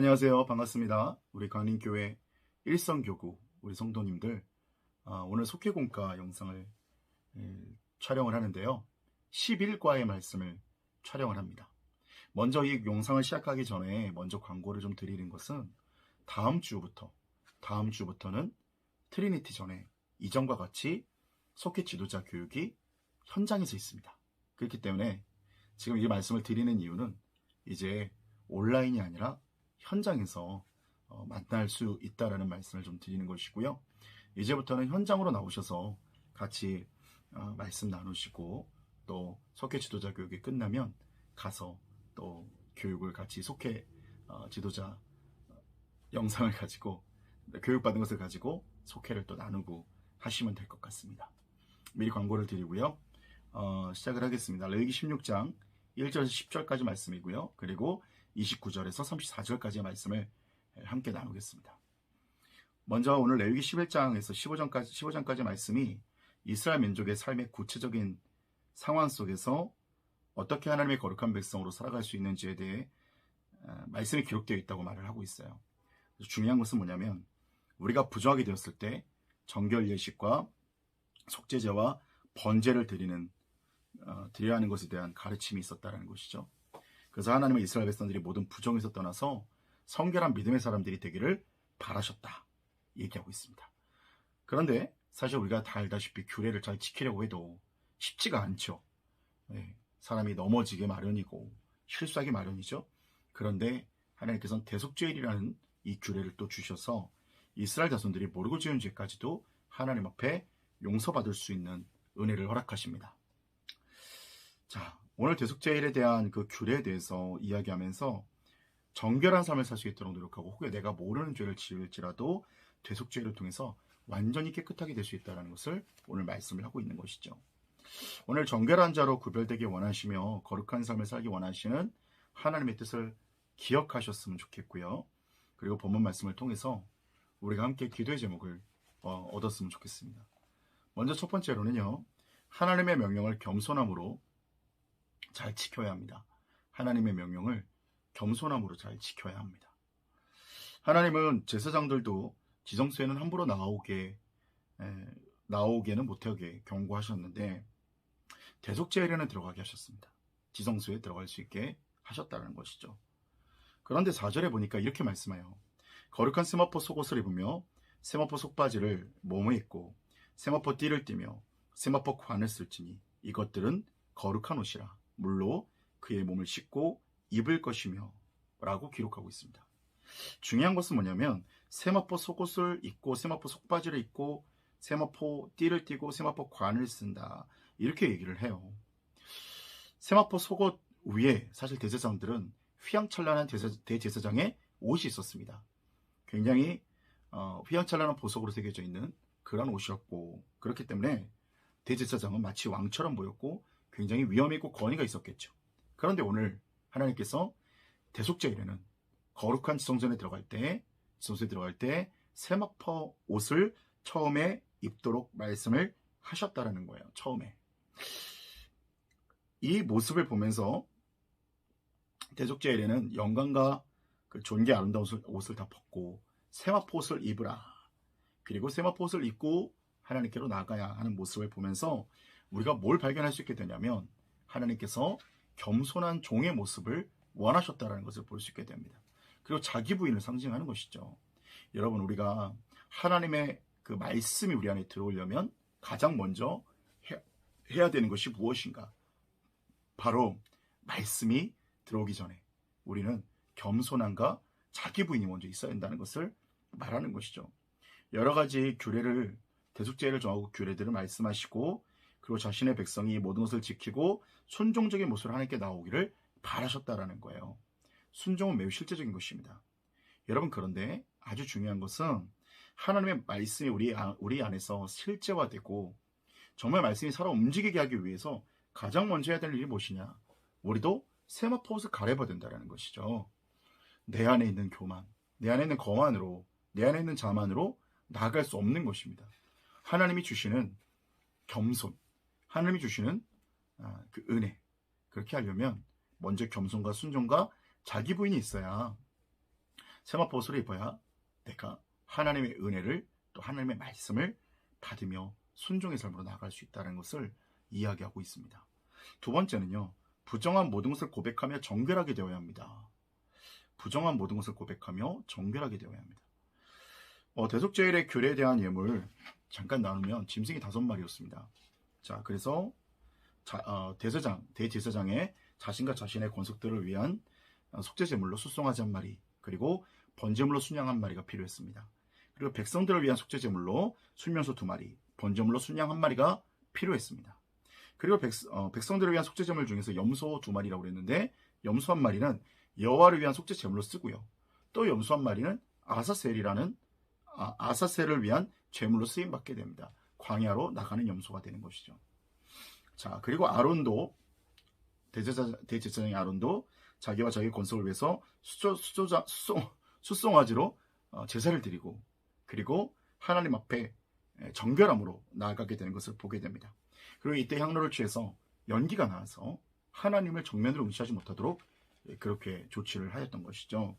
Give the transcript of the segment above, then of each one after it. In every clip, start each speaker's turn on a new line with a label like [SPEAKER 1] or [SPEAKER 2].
[SPEAKER 1] 안녕하세요. 반갑습니다. 우리 강림교회 일성교구 우리 성도님들, 오늘 속회공과 영상을 촬영을 하는데요. 11과의 말씀을 촬영을 합니다. 먼저 이 영상을 시작하기 전에 먼저 광고를 좀 드리는 것은 다음 주부터는 트리니티 전에 이전과 같이 속회 지도자 교육이 현장에서 있습니다. 그렇기 때문에 지금 이 말씀을 드리는 이유는 이제 온라인이 아니라 현장에서 만날 수 있다라는 말씀을 좀 드리는 것이고요. 이제부터는 현장으로 나오셔서 같이 말씀 나누시고, 또 속회 지도자 교육이 끝나면 가서 또 교육을 같이 속회 지도자 영상을 가지고, 교육받은 것을 가지고 속회를 또 나누고 하시면 될 것 같습니다. 미리 광고를 드리고요. 시작을 하겠습니다. 레위기 16장 1절에서 10절까지 말씀이고요. 그리고 29절에서 34절까지의 말씀을 함께 나누겠습니다. 먼저 오늘 레위기 11장에서 15장까지 말씀이 이스라엘 민족의 삶의 구체적인 상황 속에서 어떻게 하나님의 거룩한 백성으로 살아갈 수 있는지에 대해 말씀이 기록되어 있다고 말을 하고 있어요. 그래서 중요한 것은 뭐냐면, 우리가 부정하게 되었을 때 정결 예식과 속죄제와 번제를 드려야 하는 것에 대한 가르침이 있었다는 것이죠. 그래서 하나님은 이스라엘 백성들이 모든 부정에서 떠나서 성결한 믿음의 사람들이 되기를 바라셨다 얘기하고 있습니다. 그런데 사실 우리가 다 알다시피 규례를 잘 지키려고 해도 쉽지가 않죠. 사람이 넘어지게 마련이고 실수하기 마련이죠. 그런데 하나님께서는 대속죄일이라는 이 규례를 또 주셔서 이스라엘 자손들이 모르고 지은 죄까지도 하나님 앞에 용서받을 수 있는 은혜를 허락하십니다. 자, 오늘 대속죄일에 대한 그 규례에 대해서 이야기하면서 정결한 삶을 살 수 있도록 노력하고, 혹여 내가 모르는 죄를 지을지라도 대속죄를 통해서 완전히 깨끗하게 될 수 있다는 것을 오늘 말씀을 하고 있는 것이죠. 오늘 정결한 자로 구별되기 원하시며 거룩한 삶을 살기 원하시는 하나님의 뜻을 기억하셨으면 좋겠고요. 그리고 본문 말씀을 통해서 우리가 함께 기도의 제목을 얻었으면 좋겠습니다. 먼저 첫 번째로는요, 하나님의 명령을 겸손함으로 잘 지켜야 합니다. 하나님의 명령을 겸손함으로 잘 지켜야 합니다. 하나님은 제사장들도 지성소에는 함부로 나오게는 못하게 경고하셨는데, 대속죄일에는 들어가게 하셨습니다. 지성소에 들어갈 수 있게 하셨다는 것이죠. 그런데 4절에 보니까 이렇게 말씀해요. 거룩한 세마포 속옷을 입으며 세마포 속바지를 몸에 입고 세마포 띠를 띠며 세마포 관을 쓸지니 이것들은 거룩한 옷이라 물로 그의 몸을 씻고 입을 것이며 라고 기록하고 있습니다. 중요한 것은 뭐냐면, 세마포 속옷을 입고 세마포 속바지를 입고 세마포 띠를 띠고 세마포 관을 쓴다, 이렇게 얘기를 해요. 세마포 속옷 위에 사실 대제사장들은 휘황찬란한 대제사장의 옷이 있었습니다. 굉장히 휘황찬란한 보석으로 새겨져 있는 그런 옷이었고, 그렇기 때문에 대제사장은 마치 왕처럼 보였고 굉장히 위엄 있고 권위가 있었겠죠. 그런데 오늘 하나님께서 대속죄일에는 거룩한 지성소에 들어갈 때 세마포 옷을 처음에 입도록 말씀을 하셨다라는 거예요. 처음에 이 모습을 보면서 대속죄일에는 영광과 그 존귀 아름다운 옷을 다 벗고 세마포 옷을 입으라, 그리고 세마포 옷을 입고 하나님께로 나가야 하는 모습을 보면서 우리가 뭘 발견할 수 있게 되냐면, 하나님께서 겸손한 종의 모습을 원하셨다는 것을 볼 수 있게 됩니다. 그리고 자기 부인을 상징하는 것이죠. 여러분, 우리가 하나님의 그 말씀이 우리 안에 들어오려면 가장 먼저 해야 되는 것이 무엇인가? 바로 말씀이 들어오기 전에 우리는 겸손함과 자기 부인이 먼저 있어야 한다는 것을 말하는 것이죠. 여러 가지 규례를, 대속죄를 정하고 규례들을 말씀하시고, 그리고 자신의 백성이 모든 것을 지키고 순종적인 모습으로 하나님께 나오기를 바라셨다라는 거예요. 순종은 매우 실제적인 것입니다. 여러분, 그런데 아주 중요한 것은 하나님의 말씀이 우리 안에서 실제화되고 정말 말씀이 살아 움직이게 하기 위해서 가장 먼저 해야 될 일이 무엇이냐? 우리도 세마포 옷을 갈아입어야 된다는 것이죠. 내 안에 있는 교만, 내 안에 있는 거만으로, 내 안에 있는 자만으로 나아갈 수 없는 것입니다. 하나님이 주시는 겸손, 하나님이 주시는 그 은혜, 그렇게 하려면 먼저 겸손과 순종과 자기 부인이 있어야 세마포 옷을 입어야 내가 하나님의 은혜를 또 하나님의 말씀을 받으며 순종의 삶으로 나아갈 수 있다는 것을 이야기하고 있습니다. 두 번째는요. 부정한 모든 것을 고백하며 정결하게 되어야 합니다. 부정한 모든 것을 고백하며 정결하게 되어야 합니다. 대속죄일의 규례에 대한 예물 잠깐 나누면 짐승이 5마리였습니다. 자, 그래서 대제사장의 자신과 자신의 권속들을 위한 속죄제물로 숫송아지 1마리, 그리고 번제물로 순양 1마리가 필요했습니다. 그리고 백성들을 위한 속죄제물로 순면소 2마리, 번제물로 순양 1마리가 필요했습니다. 그리고 백성들을 위한 속죄제물 중에서 염소 2마리라고 그랬는데 염소 1마리는 여호와를 위한 속죄제물로 쓰고요. 또 염소 1마리는 아사셀을 위한 제물로 쓰임받게 됩니다. 광야로 나가는 염소가 되는 것이죠. 자, 그리고 아론도 대제사장의 아론도 자기와 자기 권속을 위해서 숫송아지로 제사를 드리고 그리고 하나님 앞에 정결함으로 나아가게 되는 것을 보게 됩니다. 그리고 이때 향로를 취해서 연기가 나와서 하나님을 정면으로 응시하지 못하도록 그렇게 조치를 하였던 것이죠.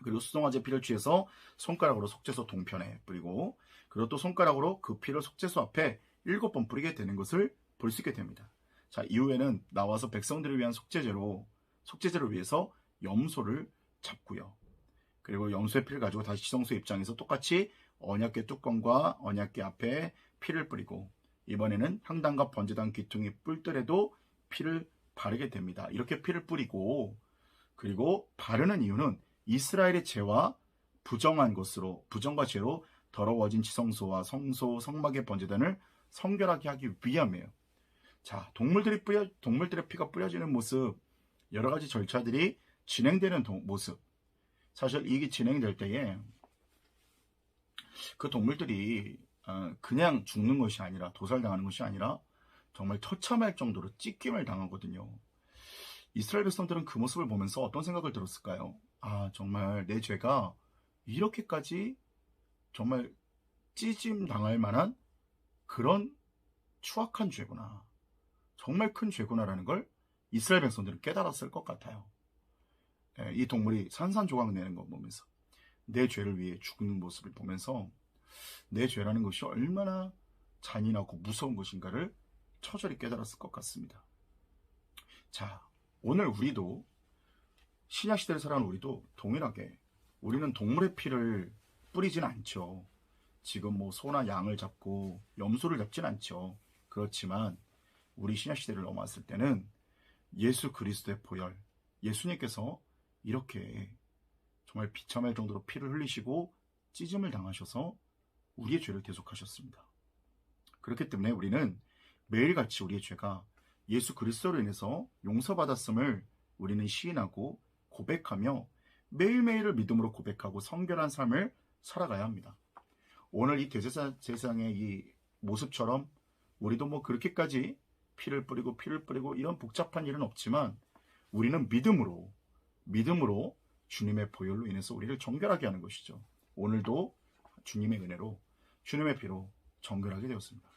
[SPEAKER 1] 그리고 숫송아지의 피를 취해서 손가락으로 속죄소 동편에 뿌리고 그리고 또 손가락으로 그 피를 속죄소 앞에 7번 뿌리게 되는 것을 볼 수 있게 됩니다. 자, 이후에는 나와서 백성들을 위한 속죄제를 위해서 염소를 잡고요. 그리고 염소의 피를 가지고 다시 지성소 입장에서 똑같이 언약궤 뚜껑과 언약궤 앞에 피를 뿌리고 이번에는 향단과 번제단 귀퉁이 뿔들에도 피를 바르게 됩니다. 이렇게 피를 뿌리고 그리고 바르는 이유는 이스라엘의 죄와 부정과 죄로 더러워진 지성소와 성소, 성막의 번제단을 성결하게 하기 위함이에요. 자, 동물들의 피가 뿌려지는 모습, 여러 가지 절차들이 진행되는 모습. 사실 이게 진행될 때에 그 동물들이 그냥 죽는 것이 아니라 도살당하는 것이 아니라 정말 처참할 정도로 찢김을 당하거든요. 이스라엘 백성들은 그 모습을 보면서 어떤 생각을 들었을까요? 정말 내 죄가 이렇게까지 정말 찢임 당할 만한 그런 추악한 죄구나. 정말 큰 죄구나라는 걸 이스라엘 백성들은 깨달았을 것 같아요. 이 동물이 산산조각 내는 거 보면서 내 죄를 위해 죽는 모습을 보면서 내 죄라는 것이 얼마나 잔인하고 무서운 것인가를 처절히 깨달았을 것 같습니다. 자, 오늘 우리도 신약시대를 살아가는 우리도 동일하게 우리는 동물의 피를 뿌리진 않죠. 지금 소나 양을 잡고 염소를 잡진 않죠. 그렇지만 우리 신약시대를 넘어왔을 때는 예수 그리스도의 보혈, 예수님께서 이렇게 정말 비참할 정도로 피를 흘리시고 찢음을 당하셔서 우리의 죄를 대속하셨습니다. 그렇기 때문에 우리는 매일같이 우리의 죄가 예수 그리스도로 인해서 용서받았음을 우리는 시인하고 고백하며 매일매일을 믿음으로 고백하고 성결한 삶을 살아가야 합니다. 오늘 이 대제사장의 이 모습처럼 우리도 그렇게까지 피를 뿌리고 이런 복잡한 일은 없지만 우리는 믿음으로 주님의 보혈로 인해서 우리를 정결하게 하는 것이죠. 오늘도 주님의 은혜로 주님의 피로 정결하게 되었습니다.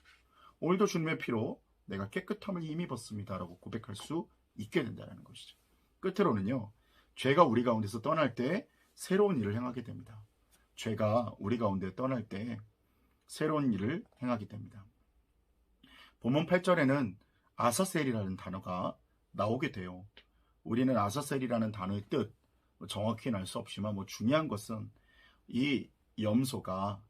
[SPEAKER 1] 오늘도 주님의 피로 내가 깨끗함을 힘입었습니다 라고 고백할 수 있게 된다는 것이죠. 끝으로는요, 죄가 우리 가운데서 떠날 때 새로운 일을 행하게 됩니다. 죄가 우리 가운데 떠날 때 새로운 일을 행하게 됩니다. 본문 8절에는 아사셀이라는 단어가 나오게 돼요. 우리는 아사셀이라는 단어의 뜻 정확히는 알 수 없지만 중요한 것은 이 염소가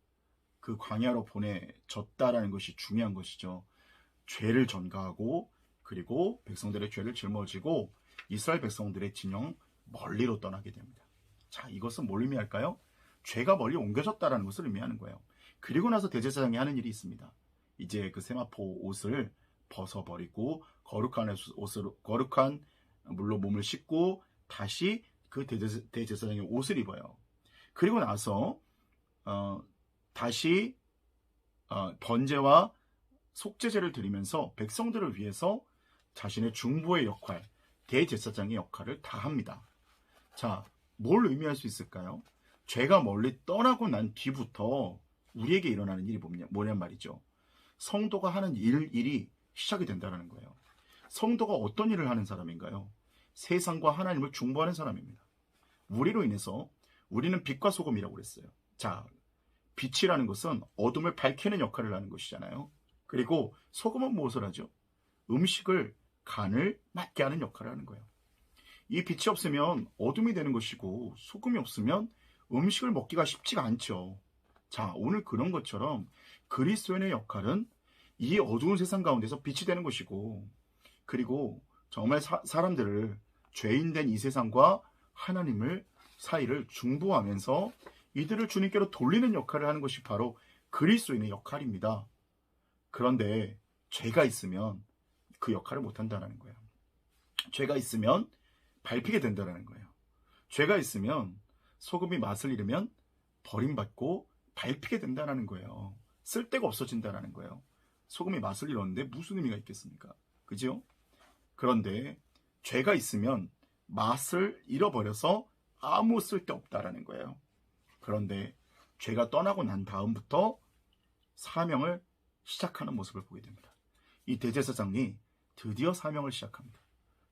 [SPEAKER 1] 그 광야로 보내졌다라는 것이 중요한 것이죠. 죄를 전가하고 그리고 백성들의 죄를 짊어지고 이스라엘 백성들의 진영 멀리로 떠나게 됩니다. 자, 이것은 뭘 의미할까요? 죄가 멀리 옮겨졌다라는 것을 의미하는 거예요. 그리고 나서 대제사장이 하는 일이 있습니다. 이제 그 세마포 옷을 벗어버리고 거룩한 물로 몸을 씻고 다시 그 대제사장의 옷을 입어요. 그리고 나서 다시 번제와 속죄제를 드리면서 백성들을 위해서 자신의 중보의 역할, 대제사장의 역할을 다합니다. 자, 뭘 의미할 수 있을까요? 죄가 멀리 떠나고 난 뒤부터 우리에게 일어나는 일이 뭐냐 말이죠. 성도가 하는 일이 시작이 된다는 거예요. 성도가 어떤 일을 하는 사람인가요? 세상과 하나님을 중보하는 사람입니다. 우리로 인해서 우리는 빛과 소금이라고 그랬어요. 자, 빛이라는 것은 어둠을 밝히는 역할을 하는 것이잖아요. 그리고 소금은 무엇을 하죠? 음식을 간을 맞게 하는 역할을 하는 거예요. 이 빛이 없으면 어둠이 되는 것이고 소금이 없으면 음식을 먹기가 쉽지가 않죠. 자, 오늘 그런 것처럼 그리스도인의 역할은 이 어두운 세상 가운데서 빛이 되는 것이고, 그리고 정말 사람들을 죄인된 이 세상과 하나님을 사이를 중보하면서 이들을 주님께로 돌리는 역할을 하는 것이 바로 그리스도인의 역할입니다. 그런데 죄가 있으면 그 역할을 못한다는 거예요. 죄가 있으면 밟히게 된다는 거예요. 죄가 있으면 소금이 맛을 잃으면 버림받고 밟히게 된다는 거예요. 쓸데가 없어진다는 거예요. 소금이 맛을 잃었는데 무슨 의미가 있겠습니까? 그죠? 그런데 죄가 있으면 맛을 잃어버려서 아무 쓸데 없다라는 거예요. 그런데 죄가 떠나고 난 다음부터 사명을 시작하는 모습을 보게 됩니다. 이 대제사장이 드디어 사명을 시작합니다.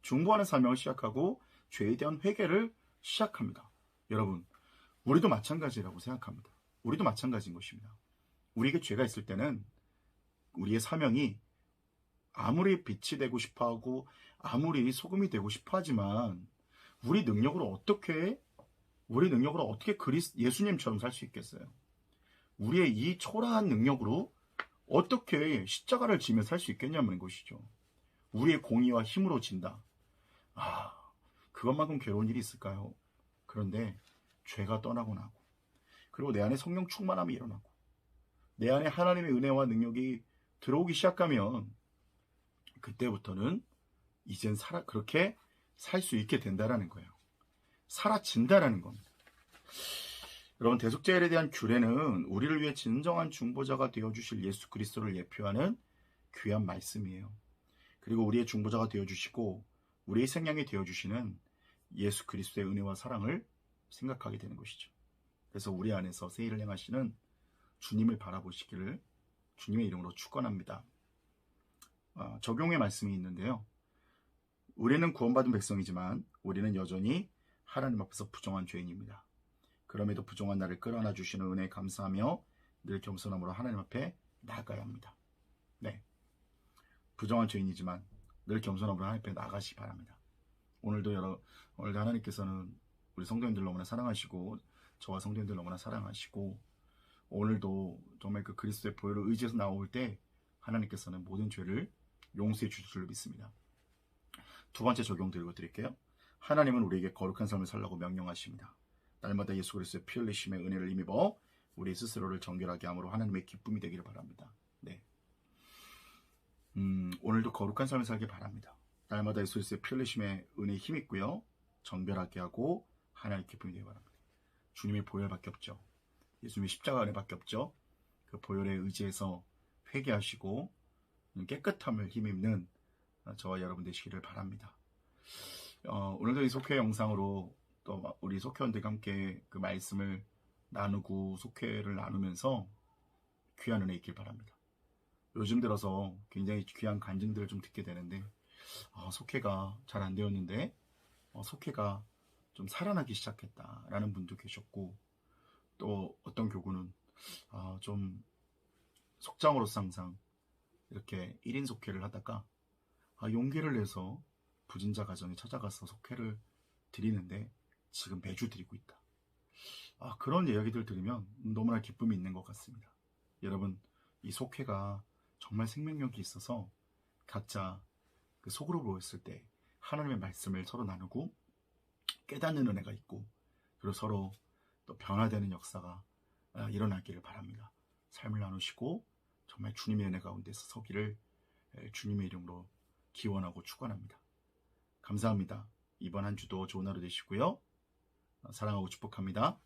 [SPEAKER 1] 중보하는 사명을 시작하고 죄에 대한 회개를 시작합니다. 여러분, 우리도 마찬가지라고 생각합니다. 우리도 마찬가지인 것입니다. 우리에게 죄가 있을 때는 우리의 사명이 아무리 빛이 되고 싶어하고 아무리 소금이 되고 싶어하지만 우리 능력으로 어떻게 예수님처럼 살 수 있겠어요? 우리의 이 초라한 능력으로 어떻게 십자가를 지며 살 수 있겠냐는 것이죠. 우리의 공의와 힘으로 진다. 그것만큼 괴로운 일이 있을까요? 그런데 죄가 떠나고 나고, 그리고 내 안에 성령 충만함이 일어나고, 내 안에 하나님의 은혜와 능력이 들어오기 시작하면 그때부터는 이젠 그렇게 살 수 있게 된다라는 거예요. 사라진다라는 겁니다. 여러분, 대속죄에 대한 규례는 우리를 위해 진정한 중보자가 되어주실 예수 그리스도를 예표하는 귀한 말씀이에요. 그리고 우리의 중보자가 되어주시고 우리의 생명이 되어주시는 예수 그리스도의 은혜와 사랑을 생각하게 되는 것이죠. 그래서 우리 안에서 새 일을 행하시는 주님을 바라보시기를 주님의 이름으로 축원합니다. 적용의 말씀이 있는데요. 우리는 구원받은 백성이지만 우리는 여전히 하나님 앞에서 부정한 죄인입니다. 그럼에도 부정한 나를 끌어안아 주시는 은혜에 감사하며 늘 겸손함으로 하나님 앞에 나아가야 합니다. 네, 부정한 죄인이지만 늘 겸손함으로 하나님 앞에 나아가시기 바랍니다. 오늘도 하나님께서는 우리 성도님들 너무나 사랑하시고 저와 성도님들 너무나 사랑하시고 오늘도 정말 그 그리스도의 보혈을 의지해서 나올 때 하나님께서는 모든 죄를 용서해 주실 줄 믿습니다. 두 번째 적용 드릴게요. 하나님은 우리에게 거룩한 삶을 살라고 명령하십니다. 날마다 예수 그리스도의 피 흘리심의 은혜를 힘입어 우리 스스로를 정결하게 함으로 하나님의 기쁨이 되기를 바랍니다. 네. 오늘도 거룩한 삶을 살기 바랍니다. 날마다 예수 그리스도의 피 흘리심의 은혜에 힘입고요. 정결하게 하고 하나님의 기쁨이 되기 바랍니다. 주님의 보혈밖에 없죠. 예수님의 십자가 은혜밖에 없죠. 그 보혈에 의지해서 회개하시고 깨끗함을 힘입는 저와 여러분 되시기를 바랍니다. 오늘도 이 속회 영상으로 또 우리 속회원들과 함께 그 말씀을 나누고 속회를 나누면서 귀한 은혜 있길 바랍니다. 요즘 들어서 굉장히 귀한 간증들을 좀 듣게 되는데 속회가 잘 안 되었는데 속회가 좀 살아나기 시작했다라는 분도 계셨고, 또 어떤 교구는 좀 속장으로서 항상 이렇게 1인 속회를 하다가 용기를 내서 부진자 가정에 찾아가서 속회를 드리는데 지금 매주 드리고 있다. 그런 이야기들 들으면 너무나 기쁨이 있는 것 같습니다. 여러분, 이 속회가 정말 생명력이 있어서 각자 그 속으로 모였을 때 하나님의 말씀을 서로 나누고 깨닫는 은혜가 있고, 그리고 서로 또 변화되는 역사가 일어나기를 바랍니다. 삶을 나누시고 정말 주님의 은혜 가운데서 서기를 주님의 이름으로 기원하고 축원합니다. 감사합니다. 이번 한 주도 좋은 하루 되시고요. 사랑하고 축복합니다.